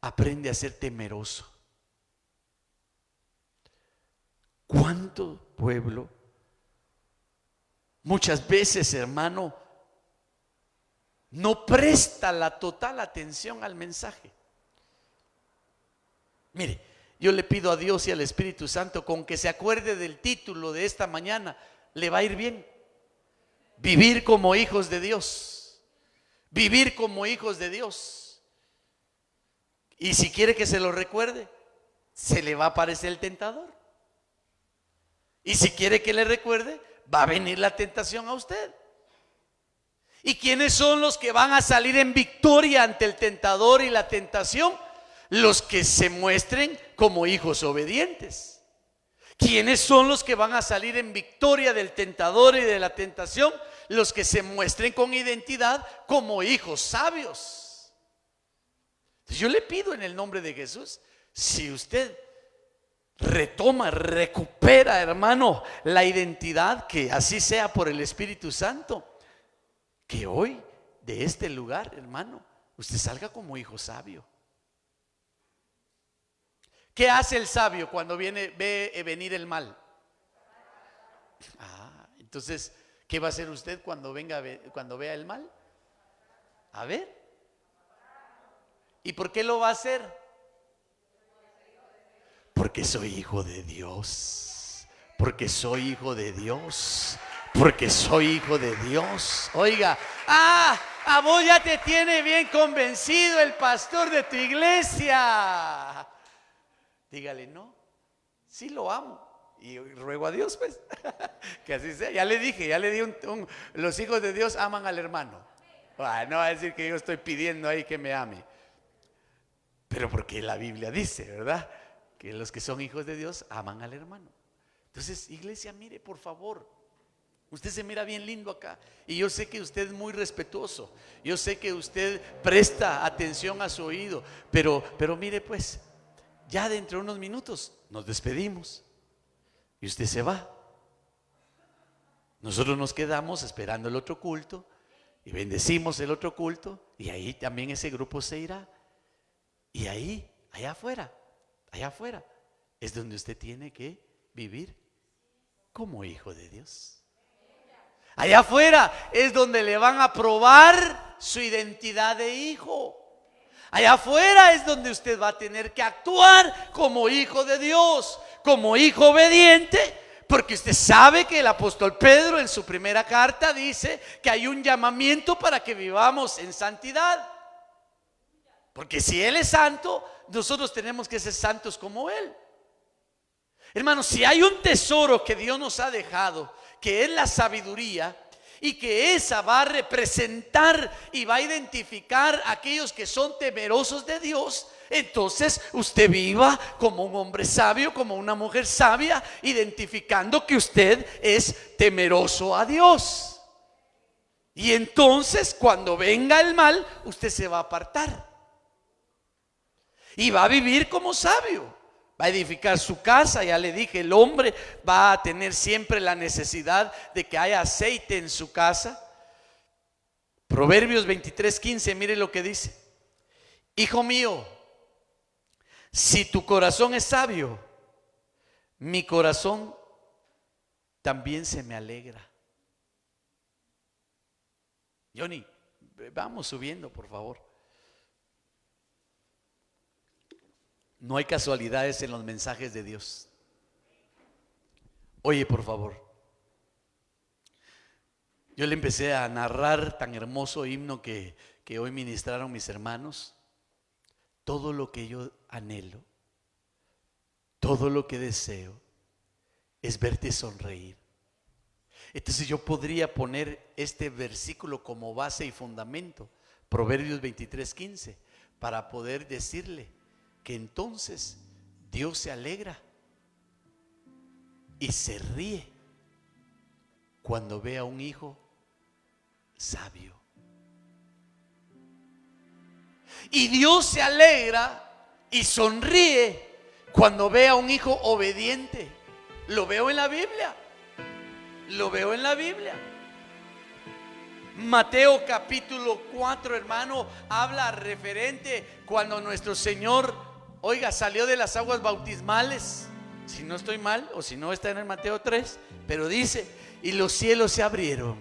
aprende a ser temeroso. ¿Cuánto pueblo muchas veces, hermano, no presta la total atención al mensaje? Mire, yo le pido a Dios y al Espíritu Santo, con que se acuerde del título de esta mañana, le va a ir bien. Vivir como hijos de Dios. Vivir como hijos de Dios. Y si quiere que se lo recuerde, se le va a aparecer el tentador. Y si quiere que le recuerde, va a venir la tentación a usted. ¿Y quiénes son los que van a salir en victoria ante el tentador y la tentación? Los que se muestren como hijos obedientes. ¿Quiénes son los que van a salir en victoria del tentador y de la tentación? Los que se muestren con identidad como hijos sabios. Yo le pido en el nombre de Jesús, si usted retoma, recupera, hermano, la identidad, que así sea por el Espíritu Santo, que hoy de este lugar, hermano, usted salga como hijo sabio. ¿Qué hace el sabio cuando ve venir el mal? Entonces, ¿qué va a hacer usted cuando vea el mal? A ver. ¿Y por qué lo va a hacer? Porque soy hijo de Dios. Porque soy hijo de Dios. Porque soy hijo de Dios. Oiga, a vos ya te tiene bien convencido el pastor de tu iglesia. Dígale, no, sí lo amo. Y ruego a Dios, pues, que así sea. Ya le dije, ya le di los hijos de Dios aman al hermano. No va a decir que yo estoy pidiendo ahí que me ame. Pero porque la Biblia dice, ¿verdad?, que los que son hijos de Dios aman al hermano. Entonces, iglesia, mire, por favor, usted se mira bien lindo acá. Y yo sé que usted es muy respetuoso. Yo sé que usted presta atención a su oído. Pero mire, pues, ya dentro de unos minutos nos despedimos y usted se va. Nosotros nos quedamos esperando el otro culto y bendecimos el otro culto, y ahí también ese grupo se irá. Y ahí, allá afuera es donde usted tiene que vivir como hijo de Dios. Allá afuera es donde le van a probar su identidad de hijo. Allá afuera es donde usted va a tener que actuar como hijo de Dios, como hijo obediente, porque usted sabe que el apóstol Pedro en su primera carta dice que hay un llamamiento para que vivamos en santidad. Porque si Él es santo, nosotros tenemos que ser santos como Él. Hermanos, si hay un tesoro que Dios nos ha dejado, que es la sabiduría, y que esa va a representar y va a identificar a aquellos que son temerosos de Dios, entonces usted viva como un hombre sabio, como una mujer sabia, identificando que usted es temeroso a Dios. Y entonces cuando venga el mal, usted se va a apartar y va a vivir como sabio. Va a edificar su casa. Ya le dije, el hombre va a tener siempre la necesidad de que haya aceite en su casa. Proverbios 23:15, mire lo que dice: hijo mío, si tu corazón es sabio, mi corazón también se me alegra. Johnny, vamos subiendo, por favor. No hay casualidades en los mensajes de Dios. Oye, por favor. Yo le empecé a narrar tan hermoso himno que hoy ministraron mis hermanos. Todo lo que yo anhelo, todo lo que deseo es verte sonreír. Entonces yo podría poner este versículo como base y fundamento, Proverbios 23:15, para poder decirle que entonces Dios se alegra y se ríe cuando ve a un hijo sabio. Y Dios se alegra y sonríe cuando ve a un hijo obediente. Lo veo en la Biblia. Lo veo en la Biblia. Mateo capítulo 4, hermano, habla referente cuando nuestro Señor, oiga, salió de las aguas bautismales. Si no estoy mal, o si no está en el Mateo 3, pero dice: y los cielos se abrieron,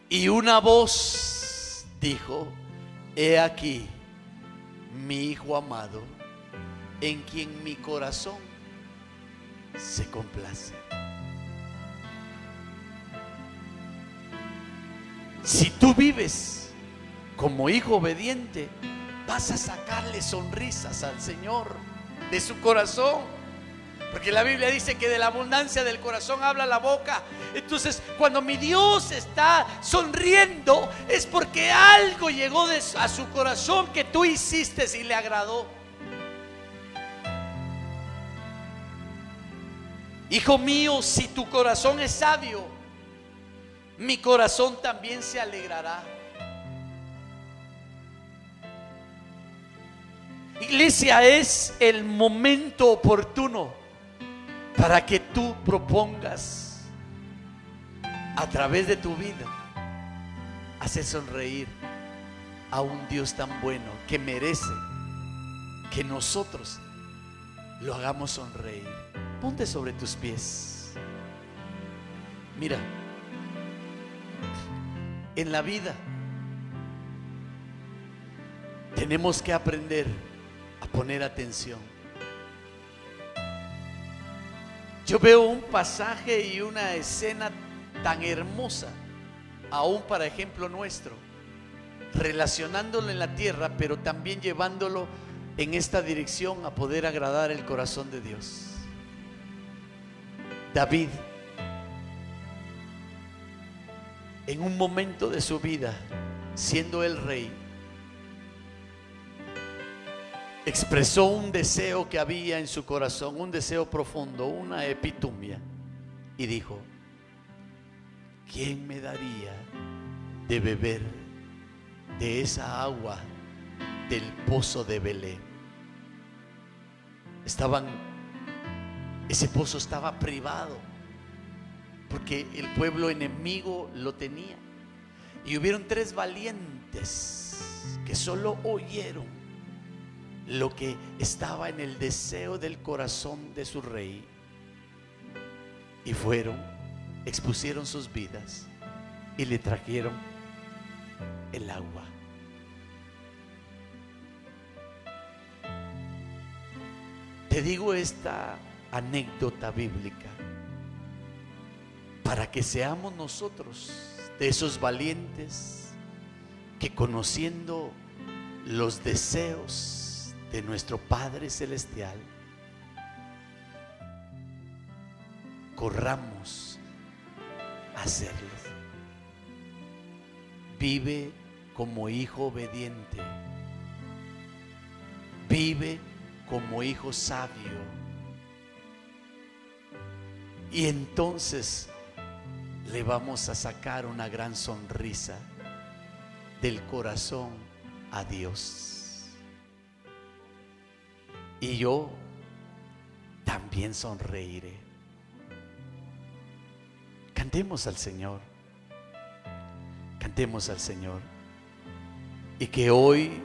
y una voz dijo: he aquí mi hijo amado, en quien mi corazón se complace. Si tú vives como hijo obediente, vas a sacarle sonrisas al Señor de su corazón, porque la Biblia dice que de la abundancia del corazón habla la boca. Entonces, cuando mi Dios está sonriendo, es porque algo llegó a su corazón que tú hiciste y le agradó. Hijo mío, si tu corazón es sabio, mi corazón también se alegrará. Iglesia, es el momento oportuno para que tú propongas a través de tu vida hacer sonreír a un Dios tan bueno que merece que nosotros lo hagamos sonreír. Ponte sobre tus pies. Mira, en la vida tenemos que aprender a poner atención. Yo veo un pasaje y una escena tan hermosa, aún para ejemplo nuestro, relacionándolo en la tierra, pero también llevándolo en esta dirección a poder agradar el corazón de Dios. David, en un momento de su vida, siendo el rey, expresó un deseo que había en su corazón, un deseo profundo, una epitumia, y dijo: ¿quién me daría de beber de esa agua del pozo de Belén? Ese pozo estaba privado porque el pueblo enemigo lo tenía, y hubieron 3 valientes que solo oyeron lo que estaba en el deseo del corazón de su rey, y fueron, expusieron sus vidas y le trajeron el agua. Te digo esta anécdota bíblica para que seamos nosotros de esos valientes que, conociendo los deseos de nuestro Padre Celestial, corramos a hacerlos. Vive como hijo obediente, vive como hijo sabio, y entonces le vamos a sacar una gran sonrisa del corazón a Dios. Y yo también sonreiré. Cantemos al Señor, cantemos al Señor, y que hoy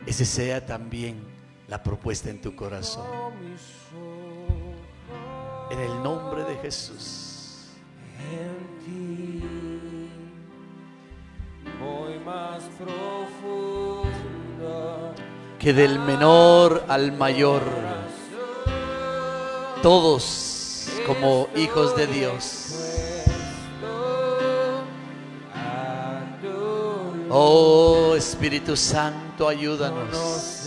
ese sea también la propuesta en tu corazón. En el nombre de Jesús. En ti voy más profundo, Que del menor al mayor, todos como hijos de Dios, oh Espíritu Santo, ayúdanos.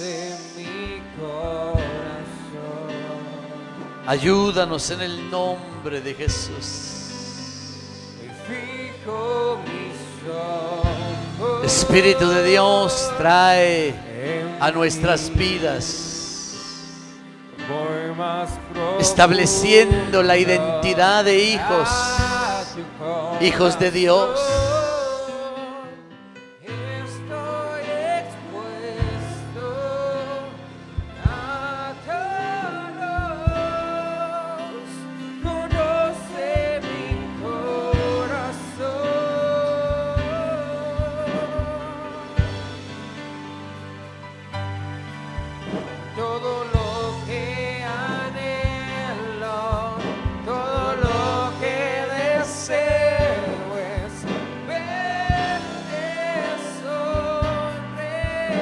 Ayúdanos en el nombre de Jesús. Espíritu de Dios, trae a nuestras vidas, estableciendo la identidad de hijos, hijos de Dios. Todo lo que anhelo, todo lo que deseo es verte sonreír.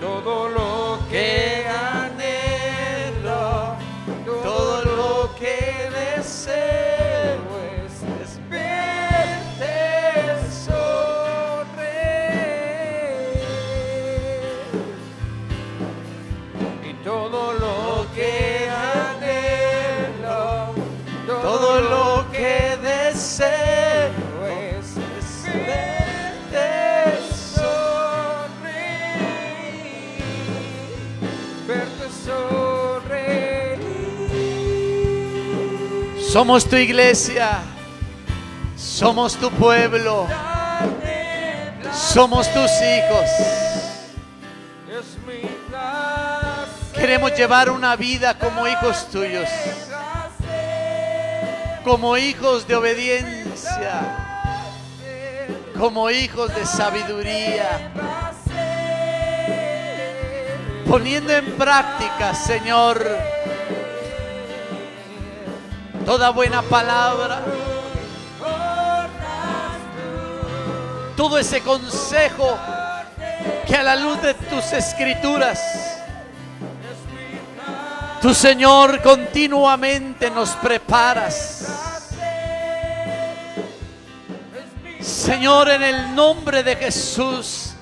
Todo lo que anhelo, todo lo que deseo es verte sonreír. Y todo lo que anhelo, todo lo que deseo es verte sonreír, verte sonreír. Somos tu iglesia, somos tu pueblo, somos tus hijos. Es mi placer, Queremos llevar una vida como hijos tuyos, como hijos de obediencia, como hijos de sabiduría, poniendo en práctica, Señor, toda buena palabra, todo ese consejo que a la luz de tus escrituras, tu Señor continuamente nos preparas. Señor, en el nombre de Jesús,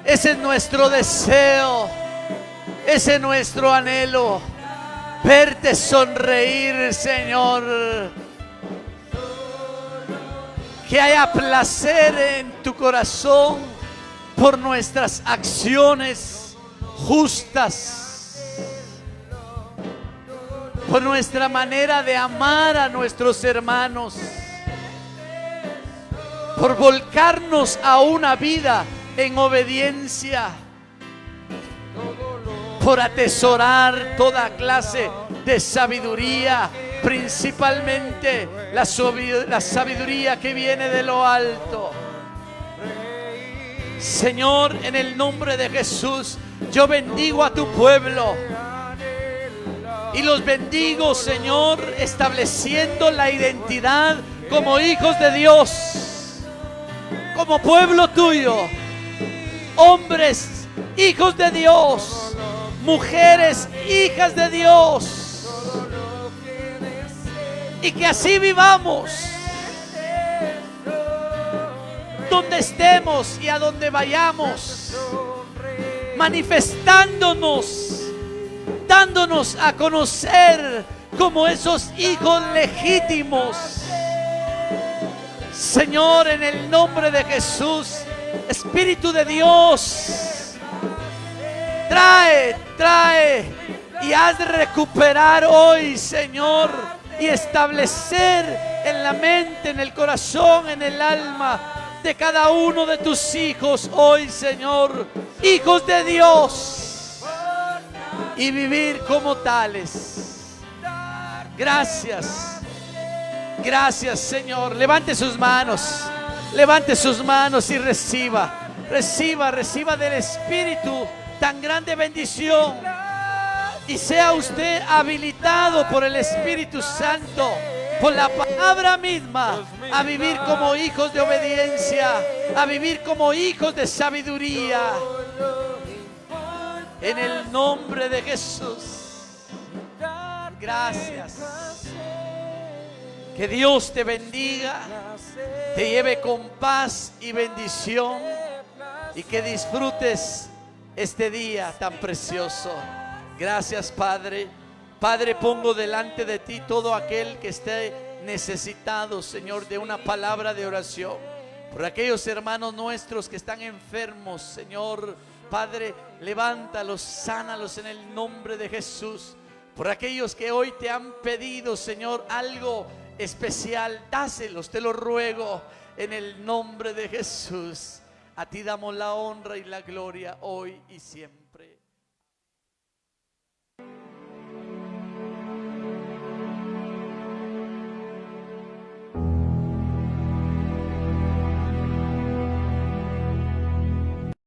ese es nuestro deseo, ese es nuestro anhelo, verte sonreír, Señor. Que haya placer en tu corazón por nuestras acciones justas, por nuestra manera de amar a nuestros hermanos, por volcarnos a una vida en obediencia, por atesorar toda clase de sabiduría, principalmente la sabiduría que viene de lo alto. Señor, en el nombre de Jesús, yo bendigo a tu pueblo y los bendigo, Señor, estableciendo la identidad como hijos de Dios, como pueblo tuyo, hombres, hijos de Dios, mujeres, hijas de Dios. Y que así vivamos donde estemos y a donde vayamos, manifestándonos, dándonos a conocer como esos hijos legítimos. Señor, en el nombre de Jesús, Espíritu de Dios, trae y haz recuperar hoy, Señor, y establecer en la mente, en el corazón, en el alma de cada uno de tus hijos hoy, Señor, hijos de Dios, y vivir como tales. Gracias, gracias, Señor. Levante sus manos y reciba del Espíritu tan grande bendición, y sea usted habilitado por el Espíritu Santo, por la palabra misma, a vivir como hijos de obediencia, a vivir como hijos de sabiduría, en el nombre de Jesús. Gracias. Que Dios te bendiga, te lleve con paz y bendición, y que disfrutes este día tan precioso. Gracias, Padre. Padre, pongo delante de ti todo aquel que esté necesitado, Señor, de una palabra de oración. Por aquellos hermanos nuestros que están enfermos, Señor, Padre, levántalos, sánalos en el nombre de Jesús. Por aquellos que hoy te han pedido, Señor, algo especial, dáselos, te lo ruego, en el nombre de Jesús. A ti damos la honra y la gloria hoy y siempre.